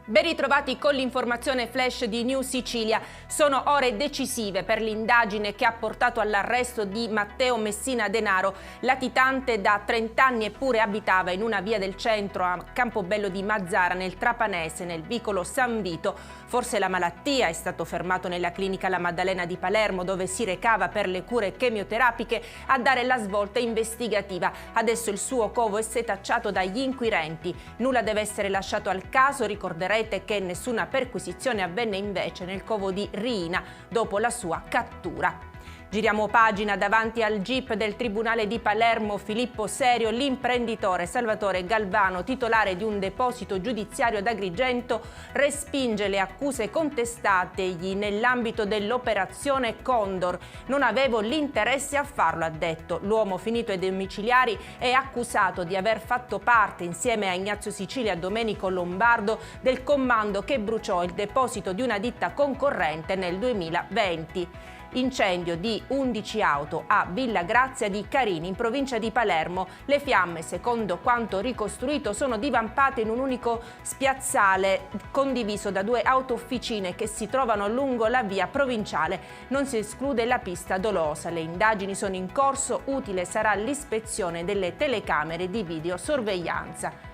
Ben ritrovati con l'informazione flash di News Sicilia. Sono ore decisive per l'indagine che ha portato all'arresto di Matteo Messina Denaro. Latitante da 30 anni eppure abitava in una via del centro a Campobello di Mazara, nel Trapanese, nel vicolo San Vito. Forse la malattia. È stato fermato nella clinica La Maddalena di Palermo, dove si recava per le cure chemioterapiche a dare la svolta investigativa. Adesso il suo covo è setacciato dagli inquirenti. Nulla deve essere lasciato al caso. Ricorderete che nessuna perquisizione avvenne invece nel covo di Riina dopo la sua cattura. Giriamo pagina. Davanti al GIP del Tribunale di Palermo Filippo Serio, l'imprenditore Salvatore Galvano, titolare di un deposito giudiziario ad Agrigento, respinge le accuse contestategli nell'ambito dell'operazione Condor. Non avevo l'interesse a farlo, ha detto. L'uomo finito ai domiciliari è accusato di aver fatto parte, insieme a Ignazio Sicilia e a Domenico Lombardo, del commando che bruciò il deposito di una ditta concorrente nel 2020. Incendio di 11 auto a Villa Grazia di Carini, in provincia di Palermo. Le fiamme, secondo quanto ricostruito, sono divampate in un unico spiazzale condiviso da due autofficine che si trovano lungo la via provinciale. Non si esclude la pista dolosa. Le indagini sono in corso. Utile sarà l'ispezione delle telecamere di videosorveglianza.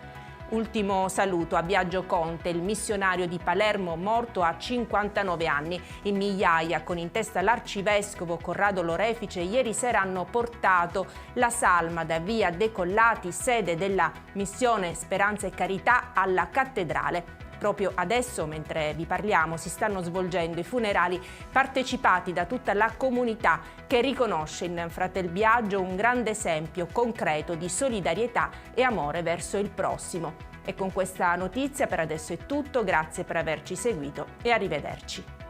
Ultimo saluto a Biagio Conte, il missionario di Palermo morto a 59 anni. In migliaia, con in testa l'arcivescovo Corrado Lorefice, ieri sera hanno portato la salma da via Decollati, sede della missione Speranza e Carità, alla cattedrale. Proprio adesso, mentre vi parliamo, si stanno svolgendo i funerali partecipati da tutta la comunità, che riconosce in Fratel Biagio un grande esempio concreto di solidarietà e amore verso il prossimo. E con questa notizia per adesso è tutto. Grazie per averci seguito e arrivederci.